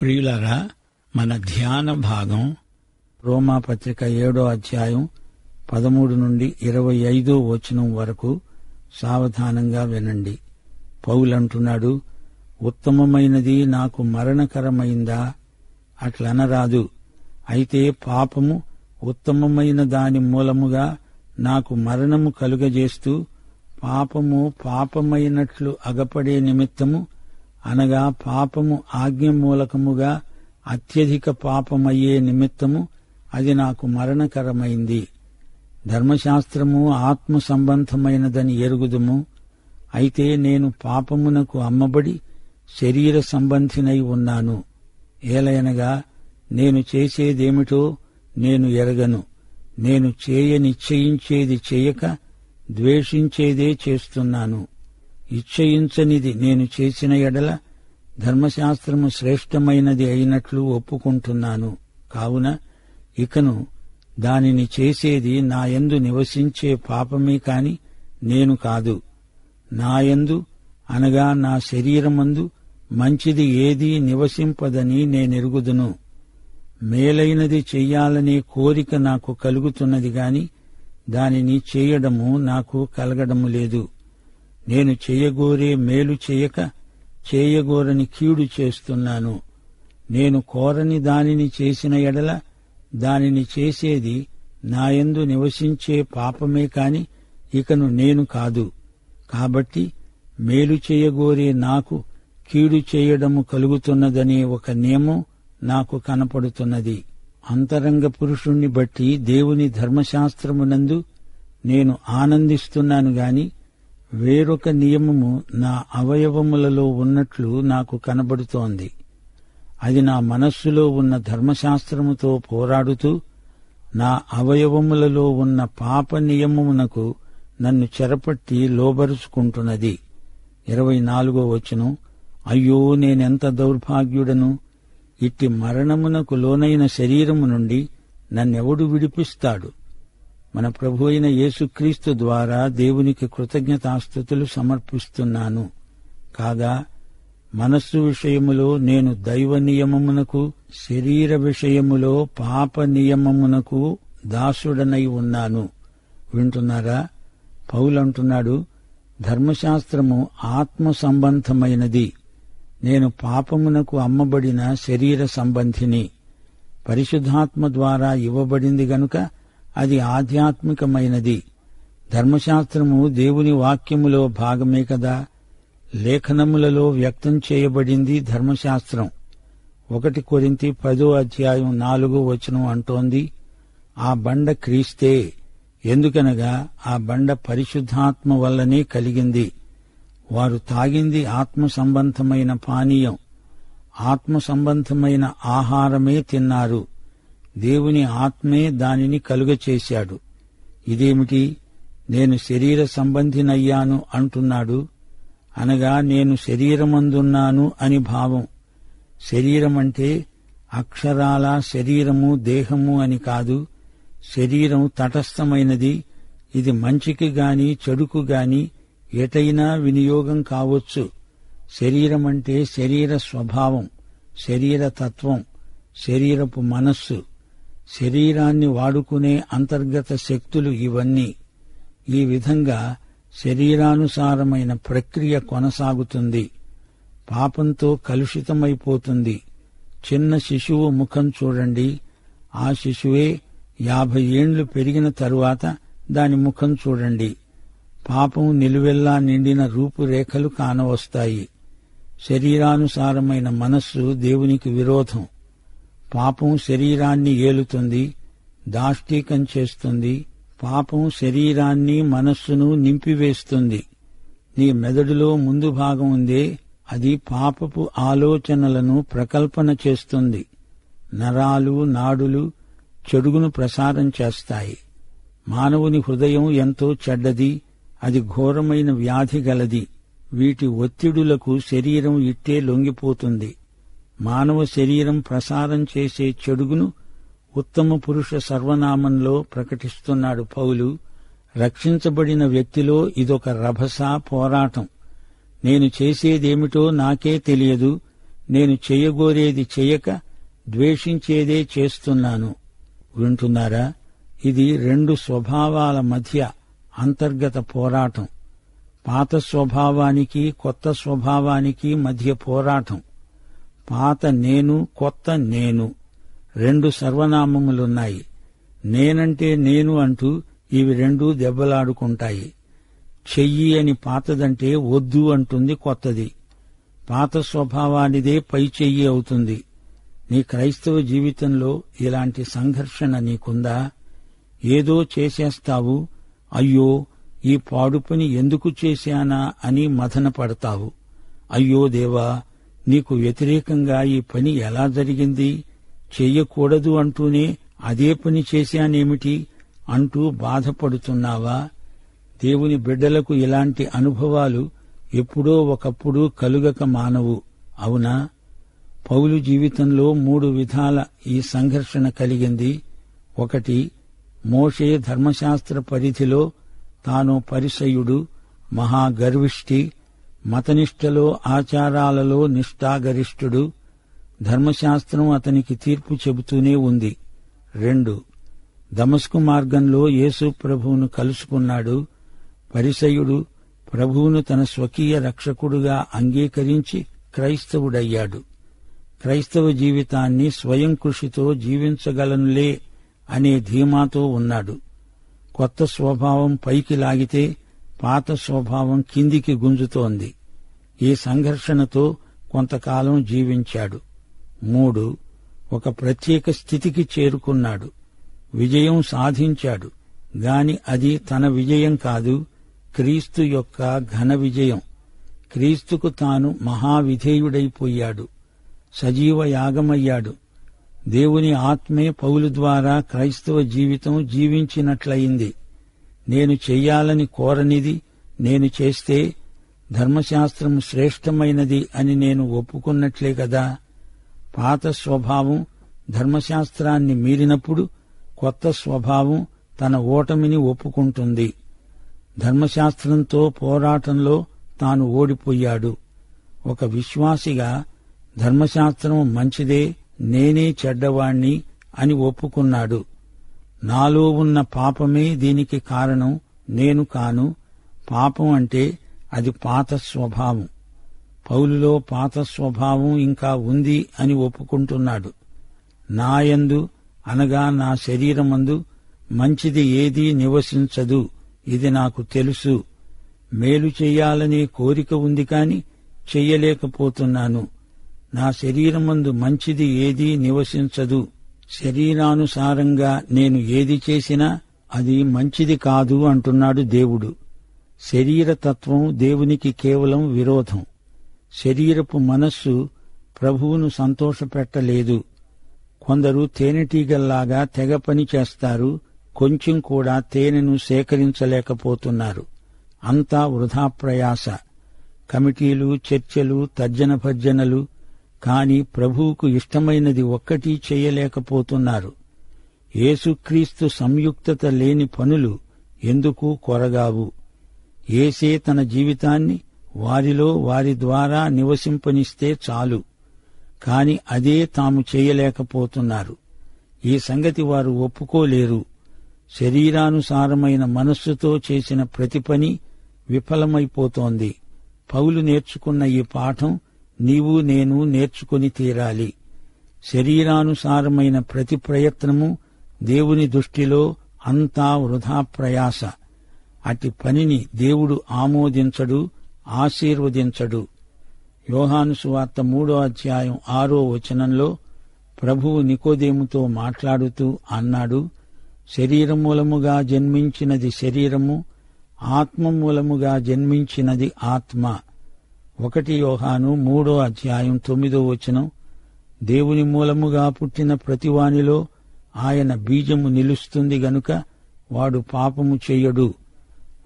ప్రియులారా, మన ధ్యాన భాగం రోమాపత్రిక 7వ అధ్యాయం 13 నుండి 25వ వచనం వరకు సావధానంగా వినండి. పౌలంటున్నాడు, ఉత్తమమైనది నాకు మరణకరమైందా? అట్లనరాదు. అయితే పాపము ఉత్తమమైన దాని మూలముగా నాకు మరణము కలుగజేస్తూ పాపము పాపమైనట్లు అగపడే నిమిత్తము, అనగా పాపము ఆజ్ఞ మూలకముగా అత్యధిక పాపమయ్యే నిమిత్తము అది నాకు మరణకరమైంది. ధర్మశాస్త్రము ఆత్మ సంబంధమైనదని ఎరుగుదుము. అయితే నేను పాపమునకు అమ్మబడి శరీర సంబంధినై ఉన్నాను. ఏలయనగా నేను చేసేదేమిటో నేను ఎరగను. నేను చేయనిశ్చయించేది చేయక ద్వేషించేదే చేస్తున్నాను. ఇచ్చయించనిది నేను చేసిన ఎడల ధర్మశాస్త్రము శ్రేష్టమైనది అయినట్లు ఒప్పుకుంటున్నాను. కావున ఇకను దానిని చేసేది నాయందు నివసించే పాపమే కాని నేను కాదు. నాయందు అనగా నా శరీరమందు మంచిది ఏదీ నివసింపదని నేనెరుగుదును. మేలైనది చెయ్యాలనే కోరిక నాకు కలుగుతున్నది గాని దానిని చేయడము నాకు కలగడము లేదు. నేను చేయగోరే మేలు చేయక చేయగోరని కీడు చేస్తున్నాను. నేను కోరని దానిని చేసిన ఎడల దానిని చేసేది నాయందు నివసించే పాపమే కాని ఇకను నేను కాదు. కాబట్టి మేలు చేయగోరే నాకు కీడు చేయడము కలుగుతున్నదనే ఒక నియమం నాకు కనపడుతున్నది. అంతరంగ పురుషుణ్ణి బట్టి దేవుని ధర్మశాస్త్రమునందు నేను ఆనందిస్తున్నాను గాని వేరొక నియమము నా అవయవములలో ఉన్నట్లు నాకు కనబడుతోంది. అది నా మనస్సులో ఉన్న ధర్మశాస్త్రముతో పోరాడుతూ నా అవయవములలో ఉన్న పాప నియమమునకు నన్ను చెరపట్టి లోబరుచుకుంటున్నది. 24వ వచనం, అయ్యో, నేనెంత దౌర్భాగ్యుడను! ఇట్టి మరణమునకు లోనైన శరీరము నుండి నన్నెవడు విడిపిస్తాడు? మన ప్రభు అయిన యేసుక్రీస్తు ద్వారా దేవునికి కృతజ్ఞతాస్తుతులు సమర్పిస్తున్నాను. కాగా మనస్సు విషయములో నేను దైవ నియమమునకు, శరీర విషయములో పాప నియమమునకు దాసుడనై ఉన్నాను. వింటున్నారా? పౌలంటున్నాడు, ధర్మశాస్త్రము ఆత్మ సంబంధమైనది. నేను పాపమునకు అమ్మబడిన శరీర సంబంధిని. పరిశుద్ధాత్మ ద్వారా ఇవ్వబడింది గనుక అది ఆధ్యాత్మికమైనది. ధర్మశాస్త్రము దేవుని వాక్యములో భాగమే కదా. లేఖనములలో వ్యక్తం చేయబడింది ధర్మశాస్త్రం. 1 కొరింథీ 10వ అధ్యాయం 4వ వచనం అంటోంది, ఆ బండ క్రీస్తే. ఎందుకనగా ఆ బండ పరిశుద్ధాత్మ వల్లనే కలిగింది. వారు తాగింది ఆత్మ సంబంధమైన పానీయం, ఆత్మ సంబంధమైన ఆహారమే తిన్నారు. దేవుని ఆత్మే దానిని కలుగచేశాడు. ఇదేమిటి? నేను శరీర సంబంధినయ్యాను అంటున్నాడు. అనగా నేను శరీరమందున్నాను అని భావం. శరీరమంటే అక్షరాల శరీరము, దేహము అని కాదు. శరీరం తటస్థమైనది. ఇది మంచికి గాని చెడుకు గాని ఎటైనా వినియోగం కావచ్చు. శరీరమంటే శరీర స్వభావం, శరీర తత్వం, శరీరపు మనస్సు, శరీరాన్ని వాడుకునే అంతర్గత శక్తులు ఇవన్నీ. ఈ విధంగా శరీరానుసారమైన ప్రక్రియ కొనసాగుతుంది. పాపంతో కలుషితమైపోతుంది. చిన్న శిశువు ముఖం చూడండి. ఆ శిశువే 50 ఏండ్లు పెరిగిన తరువాత దాని ముఖం చూడండి. పాపం నిలువెల్లా నిండిన రూపురేఖలు కానవస్తాయి. శరీరానుసారమైన మనస్సు దేవునికి విరోధం. పాపం శరీరాన్ని ఏలుతుంది, దాష్టీకం చేస్తుంది. పాపం శరీరాన్ని, మనస్సును నింపివేస్తుంది. నీ మెదడులో ముందు భాగం ఉందే, అది పాపపు ఆలోచనలను ప్రకల్పన చేస్తుంది. నరాలు, నాడులు చెడుగును ప్రసారం చేస్తాయి. మానవుని హృదయం ఎంతో చెడ్డది, అది ఘోరమైన వ్యాధి గలది. వీటి ఒత్తిడులకు శరీరం ఇట్టే లొంగిపోతుంది. మానవ శరీరం ప్రసారం చేసే చెడుగును ఉత్తమ పురుష సర్వనామంలో ప్రకటిస్తున్నాడు పౌలు. రక్షించబడిన వ్యక్తిలో ఇదొక రభస పోరాటం. నేను చేసేదేమిటో నాకే తెలియదు, నేను చెయ్యగోరేది చెయ్యక ద్వేషించేదే చేస్తున్నాను. వింటున్నారా? ఇది రెండు స్వభావాల మధ్య అంతర్గత పోరాటం. పాత స్వభావానికి కొత్త స్వభావానికి మధ్య పోరాటం. పాత నేను, కొత్త నేను, రెండు సర్వనామములున్నాయి. నేనంటే నేను అంటూ ఇవి రెండూ దెబ్బలాడుకుంటాయి. చెయ్యి అని పాతదంటే వద్దు అంటుంది కొత్తది. పాత స్వభావానిదే పై చెయ్యి అవుతుంది. నీ క్రైస్తవ జీవితంలో ఇలాంటి సంఘర్షణ నీకుందా? ఏదో చేసేస్తావు, అయ్యో ఈ పాడు పని ఎందుకు చేశానా అని మథన పడతావు. అయ్యో దేవా, నీకు వ్యతిరేకంగా ఈ పని ఎలా జరిగింది? చెయ్యకూడదు అంటూనే అదే పని చేశానేమిటి అంటూ బాధపడుతున్నావా? దేవుని బిడ్డలకు ఇలాంటి అనుభవాలు ఎప్పుడో ఒకప్పుడు కలుగక మానవు, అవునా? పౌలు జీవితంలో 3 విధాల ఈ సంఘర్షణ కలిగింది. 1, మోషే ధర్మశాస్త్ర పరిధిలో తాను పరిసయ్యుడు, మహాగర్విష్టి, మతనిష్టలో ఆచారాలలో నిష్ఠాగరిష్ఠుడు. ధర్మశాస్త్రం అతనికి తీర్పు చెబుతూనే ఉంది. 2, దమస్కు మార్గంలో యేసు ప్రభువును కలుసుకున్నాడు. పరిసయ్యుడు, ప్రభువును తన స్వకీయ రక్షకుడుగా అంగీకరించి క్రైస్తవుడయ్యాడు. క్రైస్తవ జీవితాన్ని స్వయం కృషితో జీవించగలనులే అనే ధీమాతో ఉన్నాడు. కొత్త స్వభావం పైకి లాగితే పాత స్వభావం కిందికి గుంజుతోంది. ఈ సంఘర్షణతో కొంతకాలం జీవించాడు. 3, ఒక ప్రత్యేక స్థితికి చేరుకున్నాడు. విజయం సాధించాడు గాని అది తన విజయం కాదు, క్రీస్తు యొక్క ఘన విజయం. క్రీస్తుకు తాను మహావిధేయుడైపోయాడు, సజీవ యాగమయ్యాడు. దేవుని ఆత్మే పౌలు ద్వారా క్రైస్తవ జీవితం జీవించినట్లయింది. నేను చెయ్యాలని కోరనిది నేను చేస్తే ధర్మశాస్త్రం శ్రేష్టమైనది అని నేను ఒప్పుకున్నట్లే కదా. పాత స్వభావం ధర్మశాస్త్రాన్ని మీరినప్పుడు కొత్త స్వభావం తన ఓటమిని ఒప్పుకుంటుంది. ధర్మశాస్త్రంతో పోరాటంలో తాను ఓడిపోయాడు. ఒక విశ్వాసిగా ధర్మశాస్త్రం మంచిదే, నేనే చెడ్డవాణ్ణి అని ఒప్పుకున్నాడు. నాలో ఉన్న పాపమే దీనికి కారణం, నేను కాను. పాపం అంటే అది పాత స్వభావం. పౌలులో పాత స్వభావం ఇంకా ఉంది అని ఒప్పుకుంటున్నాడు. నాయందు అనగా నా శరీరమందు మంచిది ఏదీ నివసించదు, ఇది నాకు తెలుసు. మేలు చెయ్యాలనే కోరిక ఉంది కాని చెయ్యలేకపోతున్నాను. నా శరీరమందు మంచిది ఏదీ నివసించదు. శరీరానుసారంగా నేను ఏది చేసినా అది మంచిది కాదు అంటున్నాడు దేవుడు. శరీరతత్వం దేవునికి కేవలం విరోధం. శరీరపు మనస్సు ప్రభువును సంతోషపెట్టలేదు. కొందరు తేనెటీగల్లాగా తెగ పని చేస్తారు, కొంచెం కూడా తేనెను సేకరించలేకపోతున్నారు. అంతా వృధా ప్రయాస. కమిటీలు, చర్చలు, తర్జన భర్జనలు, కాని ప్రభువుకు ఇష్టమైనది ఒక్కటీ చేయలేకపోతున్నారు. యేసుక్రీస్తు సంయుక్తత లేని పనులు ఎందుకు కొరగావు. యేసే తన జీవితాన్ని వారిలో వారి ద్వారా నివసింపనిస్తే చాలు. కాని అదే తాము చేయలేకపోతున్నారు. ఈ సంగతి వారు ఒప్పుకోలేరు. శరీరానుసారమైన మనస్సుతో చేసిన ప్రతి పని విఫలమైపోతోంది. పౌలు నేర్చుకున్న ఈ పాఠం నీవు నేను నేర్చుకుని తీరాలి. శరీరానుసారమైన ప్రతి ప్రయత్నము దేవుని దృష్టిలో అంతా వృధా ప్రయాస. అట్టి పనిని దేవుడు ఆమోదించడు, ఆశీర్వదించడు. యోహాను సువార్త 3:6 ప్రభువు నికోదేముతో మాట్లాడుతూ అన్నాడు, శరీరమూలముగా జన్మించినది శరీరము, ఆత్మ మూలముగా జన్మించినది ఆత్మ. 1 యోహాను 3:9 దేవుని మూలముగా పుట్టిన ప్రతివానిలో ఆయన బీజము నిలుస్తుంది గనుక వాడు పాపము చెయ్యడు.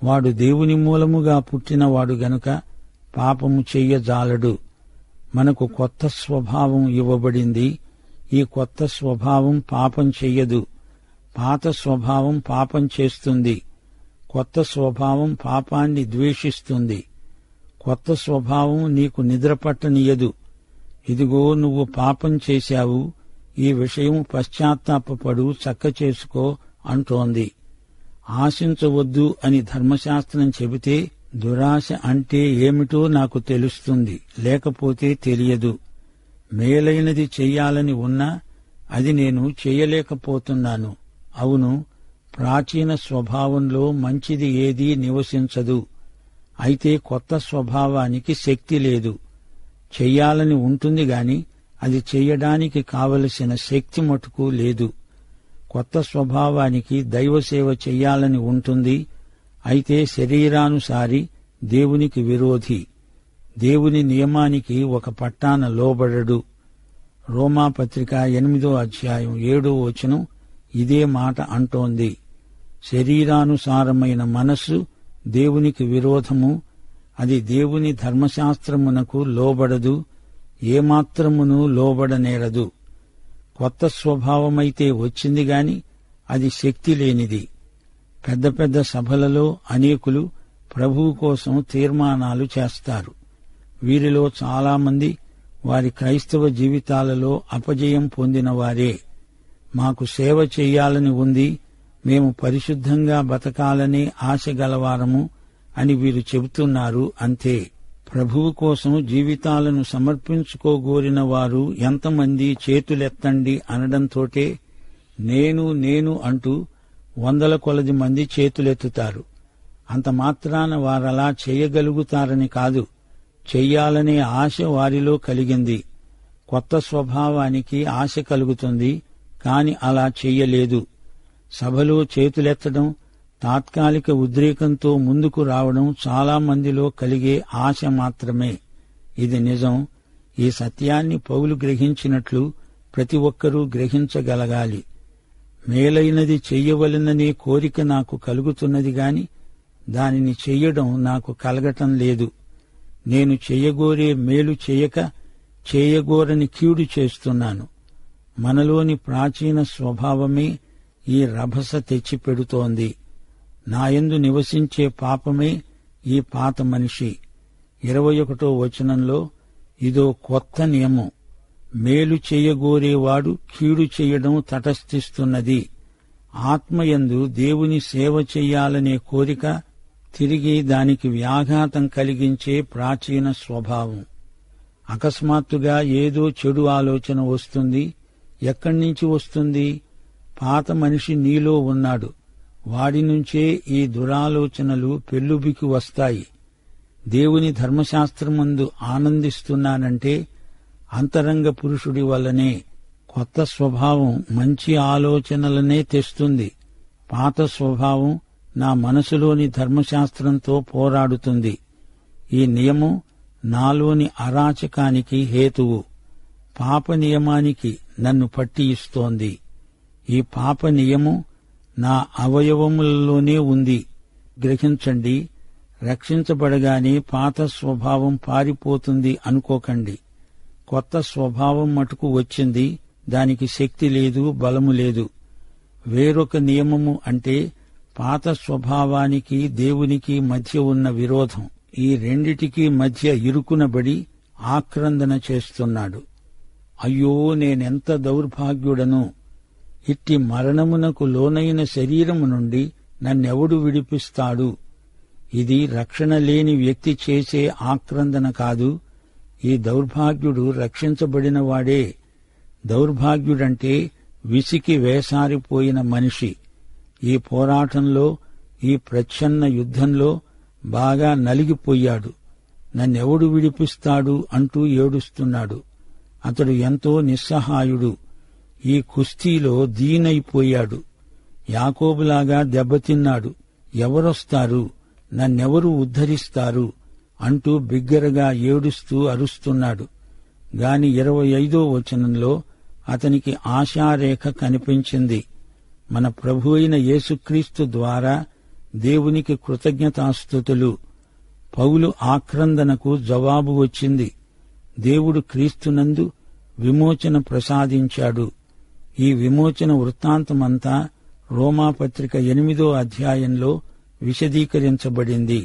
వాడు దేవుని మూలముగా పుట్టినవాడు గనుక పాపము చెయ్యజాలడు. మనకు కొత్త స్వభావం ఇవ్వబడింది. ఈ కొత్త స్వభావం పాపం చెయ్యదు. పాత స్వభావం పాపం చేస్తుంది. కొత్త స్వభావం పాపాన్ని ద్వేషిస్తుంది. కొత్త స్వభావం నీకు నిద్రపట్టనీయదు. ఇదిగో నువ్వు పాపం చేశావు, ఈ విషయం పశ్చాత్తాపపడు, చక్క చేసుకో అంటోంది. ఆశించవద్దు అని ధర్మశాస్త్రం చెబితే దురాశ అంటే ఏమిటో నాకు తెలుస్తుంది, లేకపోతే తెలియదు. మేలైనది చెయ్యాలని ఉన్నా అది నేను చెయ్యలేకపోతున్నాను. అవును, ప్రాచీన స్వభావంలో మంచిది ఏదీ నివసించదు. అయితే కొత్త స్వభావానికి శక్తి లేదు. చెయ్యాలని ఉంటుంది గాని అది చెయ్యడానికి కావలసిన శక్తి మటుకు లేదు. కొత్త స్వభావానికి దైవసేవ చెయ్యాలని ఉంటుంది. అయితే శరీరానుసారి దేవునికి విరోధి. దేవుని నియమానికి ఒక పట్టాన లోబడడు. రోమాపత్రిక 8వ అధ్యాయం 7వ వచనం ఇదే మాట అంటోంది. శరీరానుసారమైన మనస్సు దేవునికి విరోధము. అది దేవుని ధర్మశాస్త్రమునకు లోబడదు, ఏమాత్రమును లోబడనేరదు. కొత్త స్వభావమైతే వచ్చింది గాని అది శక్తి లేనిది. పెద్ద పెద్ద సభలలో అనేకులు ప్రభువు కోసం తీర్మానాలు చేస్తారు. వీరిలో చాలామంది వారి క్రైస్తవ జీవితాలలో అపజయం పొందినవారే. మాకు సేవ చెయ్యాలని ఉంది, మేము పరిశుద్ధంగా బతకాలనే ఆశ గలవారము అని వీరు చెబుతున్నారు. అంతే. ప్రభువు కోసం జీవితాలను సమర్పించుకోగోరిన వారు ఎంతమంది చేతులెత్తండి అనడంతోటే నేను నేను అంటూ 100 కొలది మంది చేతులెత్తుతారు. అంత మాత్రాన వారలా చెయ్యగలుగుతారని కాదు, చెయ్యాలనే ఆశ వారిలో కలిగింది. కొత్త స్వభావానికి ఆశ కలుగుతుంది, కాని అలా చెయ్యలేదు. సభలో చేతులెత్తడం, తాత్కాలిక ఉద్రేకంతో ముందుకు రావడం చాలా మందిలో కలిగే ఆశ మాత్రమే. ఇది నిజం. ఈ సత్యాన్ని పౌలు గ్రహించినట్లు ప్రతి ఒక్కరూ గ్రహించగలగాలి. మేలైనది చెయ్యవలననే కోరిక నాకు కలుగుతున్నది గాని దానిని చెయ్యడం నాకు కలగటం లేదు. నేను చెయ్యగోరే మేలు చేయక చేయగోరని కీడు చేస్తున్నాను. మనలోని ప్రాచీన స్వభావమే ఈ రభస తెచ్చిపెడుతోంది. నాయందు నివసించే పాపమే ఈ పాత మనిషి. 21వ వచనంలో ఇదో కొత్త నియమం, మేలు చేయగోరేవాడు కీడు చెయ్యడం తటస్థిస్తున్నది. ఆత్మయందు దేవుని సేవ చెయ్యాలనే కోరిక తిరిగి దానికి వ్యాఘాతం కలిగించే ప్రాచీన స్వభావం. అకస్మాత్తుగా ఏదో చెడు ఆలోచన వస్తుంది. ఎక్కడ్నించి వస్తుంది? పాత మనిషి నీలో ఉన్నాడు. వాడి నుంచే ఈ దురాలోచనలు పెల్లుబికి వస్తాయి. దేవుని ధర్మశాస్త్రమందు ఆనందిస్తున్నానంటే అంతరంగ పురుషుడి వల్లనే. కొత్త స్వభావం మంచి ఆలోచనలనే తెస్తుంది. పాత స్వభావం నా మనసులోని ధర్మశాస్త్రంతో పోరాడుతుంది. ఈ నియమం నాలోని అరాచకానికి హేతువు. పాప నియమానికి నన్ను పట్టి ఇస్తోంది. ఈ పాప నియమం నా అవయవములలోనే ఉంది. గ్రహించండి, రక్షించబడగానే పాత స్వభావం పారిపోతుంది అనుకోకండి. కొత్త స్వభావం మటుకు వచ్చింది. దానికి శక్తి లేదు, బలము లేదు. వేరొక నియమము అంటే పాత స్వభావానికి దేవునికి మధ్య ఉన్న విరోధం. ఈ రెండిటికీ మధ్య ఇరుకునబడి ఆక్రందన చేస్తున్నాడు. అయ్యో, నేనెంత దౌర్భాగ్యుడను! ఇట్టి మరణమునకు లోనైన శరీరము నుండి నన్నెవడు విడిపిస్తాడు? ఇది రక్షణ లేని వ్యక్తి చేసే ఆక్రందన కాదు. ఈ దౌర్భాగ్యుడు రక్షించబడినవాడే. దౌర్భాగ్యుడంటే విసికి వేసారిపోయిన మనిషి. ఈ పోరాటంలో, ఈ ప్రచ్ఛన్న యుద్ధంలో బాగా నలిగిపోయాడు. నన్నెవడు విడిపిస్తాడు అంటూ ఏడుస్తున్నాడు. అతడు ఎంతో నిస్సహాయుడు. ఈ కుస్తీలో దీనైపోయాడు. యాకోబులాగా దెబ్బతిన్నాడు. ఎవరొస్తారు? నన్నెవరు ఉద్ధరిస్తారు? అంటూ బిగ్గరగా ఏడుస్తూ అరుస్తున్నాడు. గాని 25వ వచనంలో అతనికి ఆశారేఖ కనిపించింది. మన ప్రభు అయిన యేసుక్రీస్తు ద్వారా దేవునికి కృతజ్ఞతాస్తుతులు. పౌలు ఆక్రందనకు జవాబు వచ్చింది. దేవుడు క్రీస్తునందు విమోచన ప్రసాదించాడు. ఈ విమోచన వృత్తాంతమంతా రోమాపత్రిక 8వ అధ్యాయంలో విశదీకరించబడింది.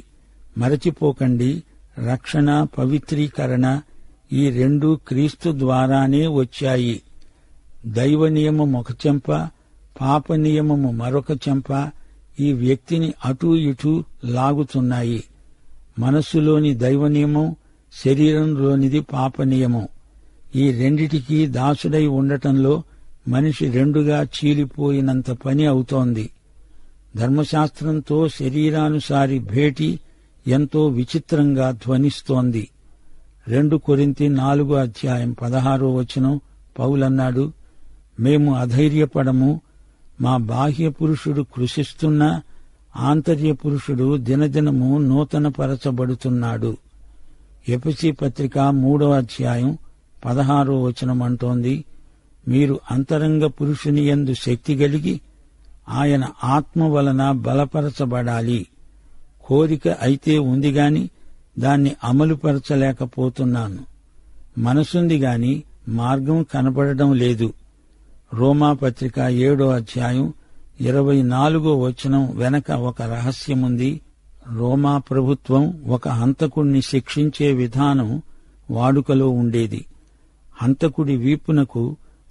మరచిపోకండి, రక్షణ, పవిత్రీకరణ ఈ రెండూ క్రీస్తు ద్వారానే వచ్చాయి. దైవ నియమం ఒక చెంప, పాప నియమము మరొక చెంప ఈ వ్యక్తిని అటూ ఇటూ లాగుతున్నాయి. మనస్సులోని దైవ నియమం, శరీరంలోనిది పాప నియమం. ఈ రెండిటికీ దాసుడై ఉండటంలో మనిషి రెండుగా చీలిపోయినంత పని అవుతోంది. ధర్మశాస్త్రంతో శరీరానుసారి భేటీ ఎంతో విచిత్రంగా ధ్వనిస్తోంది. 2 కొరింథీ 4:16 పౌలన్నాడు, మేము అధైర్యపడము. మా బాహ్య పురుషుడు కృశిస్తున్నా ఆంతర్య పురుషుడు దినదినము నూతనపరచబడుతున్నాడు. ఎఫెసీ పత్రిక 3:16 అంటోంది, మీరు అంతరంగ పురుషుని యందు శక్తి కలిగి ఆయన ఆత్మ వలన బలపరచబడాలి. కోరిక అయితే ఉంది గాని దాన్ని అమలుపరచలేకపోతున్నాను. మనసుంది గాని మార్గం కనబడడం లేదు. రోమాపత్రిక 7:24 వెనక ఒక రహస్యముంది. రోమా ప్రభుత్వం ఒక హంతకుణ్ణి శిక్షించే విధానం వాడుకలో ఉండేది. హంతకుడి వీపునకు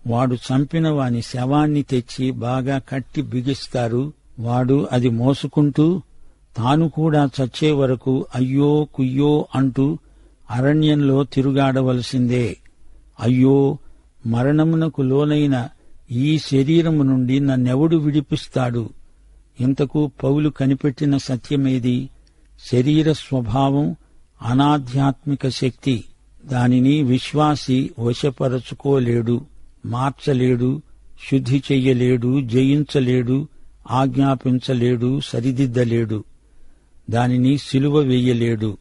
వాడు చంపిన వాని శవాన్ని తెచ్చి బాగా కట్టి బిగిస్తారు. వాడు అది మోసుకుంటూ తాను కూడా చచ్చే వరకు అయ్యో కుయ్యో అంటూ అరణ్యంలో తిరుగాడవలసిందే. అయ్యో, మరణమునకు లోనైన ఈ శరీరము నుండి నన్నెవడు విడిపిస్తాడు? ఇంతకు పౌలు కనిపెట్టిన సత్యమేది? శరీర స్వభావం అనాధ్యాత్మిక శక్తి. దానిని విశ్వాసి వశపరచుకోలేడు, మార్చలేడు, శుద్ధి చెయ్యలేడు, జయించలేడు, ఆజ్ఞాపించలేడు, సరిదిద్దలేడు. దానిని సిలువ వెయ్యలేడు.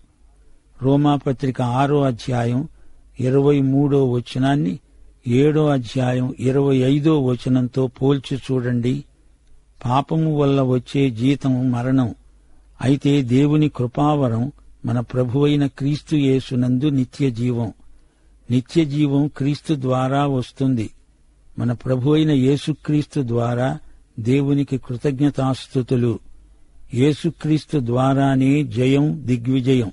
రోమాపత్రిక 6:23 7:25 పోల్చి చూడండి. పాపము వల్ల వచ్చే జీతం మరణం. అయితే దేవుని కృపావరం మన ప్రభువైన క్రీస్తు యేసునందు నిత్యజీవం. నిత్యజీవం క్రీస్తు ద్వారా వస్తుంది. మన ప్రభువైన యేసుక్రీస్తు ద్వారా దేవునికి కృతజ్ఞతాస్తుతులు. యేసుక్రీస్తు ద్వారానే జయం, దిగ్విజయం.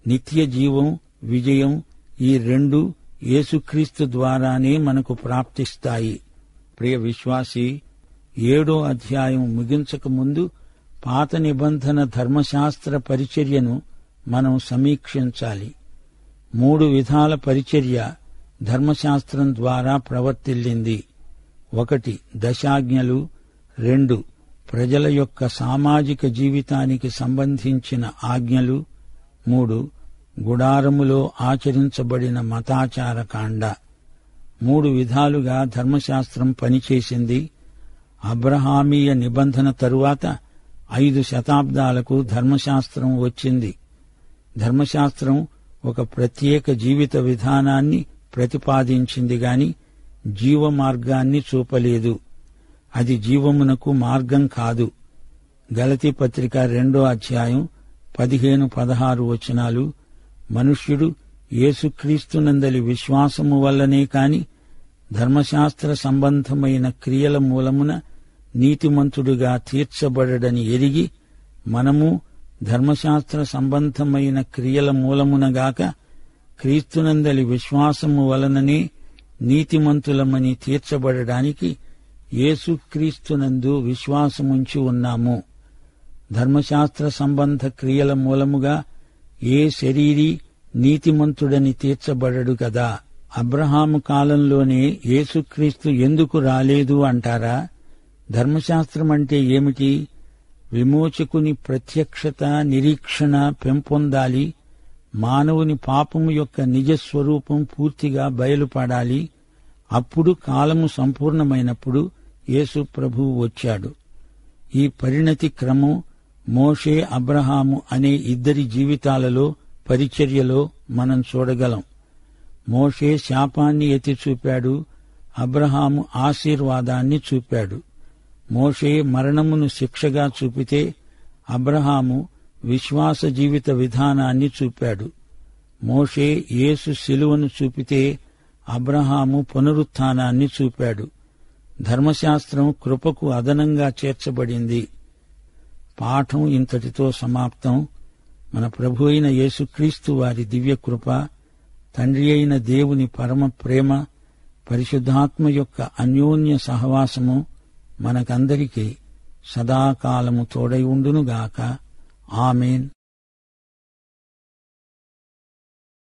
నిత్యజీవం, విజయం ఈ రెండూ యేసుక్రీస్తు ద్వారానే మనకు ప్రాప్తిస్తాయి. ప్రియ విశ్వాసీ, 7వ అధ్యాయం ముగించక ముందు పాత నిబంధన ధర్మశాస్త్ర పరిచర్యను మనం సమీక్షించాలి. 3 విధాల పరిచర్య ధర్మశాస్త్రం ద్వారా ప్రవర్తిల్లింది. 1 దశాజ్ఞలు, 2 ప్రజల యొక్క సామాజిక జీవితానికి సంబంధించిన ఆజ్ఞలు, 3 గుడారములో ఆచరించబడిన మతాచారకాండ. 3 విధాలుగా ధర్మశాస్త్రం పనిచేసింది. అబ్రహామీయ నిబంధన తరువాత 5 శతాబ్దాలకు ధర్మశాస్త్రం వచ్చింది. ధర్మశాస్త్రం ఒక ప్రత్యేక జీవిత విధానాన్ని ప్రతిపాదించింది గాని జీవ మార్గాన్ని చూపలేదు. అది జీవమునకు మార్గం కాదు. గలతీ పత్రిక 2:15-16 మనుష్యుడు యేసుక్రీస్తునందలి విశ్వాసము వల్లనే కాని ధర్మశాస్త్ర సంబంధమైన క్రియల మూలమున నీతిమంతుడుగా తీర్చబడడని ఎరిగి, మనము ధర్మశాస్త్ర సంబంధమైన క్రియల మూలమునగాక క్రీస్తునందలి విశ్వాసము వలననే నీతిమంతులమని తీర్చబడడానికి యేసుక్రీస్తునందు విశ్వాసముంచి ఉన్నాము. ధర్మశాస్త్ర సంబంధ క్రియల మూలముగా ఏ శరీరీ నీతిమంతుడని తీర్చబడడు కదా. అబ్రహాము కాలంలోనే యేసుక్రీస్తు ఎందుకు రాలేదు అంటారా? ధర్మశాస్త్రమంటే ఏమిటి? విమోచకుని ప్రత్యక్షత, నిరీక్షణ పెంపొందాలి. మానవుని పాపము యొక్క నిజస్వరూపం పూర్తిగా బయలుపడాలి. అప్పుడు కాలము సంపూర్ణమైనప్పుడు యేసు ప్రభువు వచ్చాడు. ఈ పరిణతి క్రమం మోషే, అబ్రహాము అనే ఇద్దరి జీవితాలలో, పరిచర్యలో మనం చూడగలం. మోషే శాపాన్ని ఎత్తి చూపాడు, అబ్రహాము ఆశీర్వాదాన్ని చూపాడు. మోషే మరణమును శిక్షగా చూపితే, అబ్రహాము విశ్వాస జీవిత విధానాన్ని చూపాడు. మోషే యేసు శిలువను చూపితే, అబ్రహాము పునరుత్థానాన్ని చూపాడు. ధర్మశాస్త్రం కృపకు అదనంగా చేర్చబడింది. పాఠం ఇంతటితో సమాప్తం. మన ప్రభు అయిన యేసుక్రీస్తు వారి దివ్యకృప, తండ్రి అయిన దేవుని పరమ ప్రేమ, పరిశుద్ధాత్మ యొక్క అన్యోన్య సహవాసము మనకందరికీ సదాకాలము తోడై ఉండునుగాక. ఆమేన్.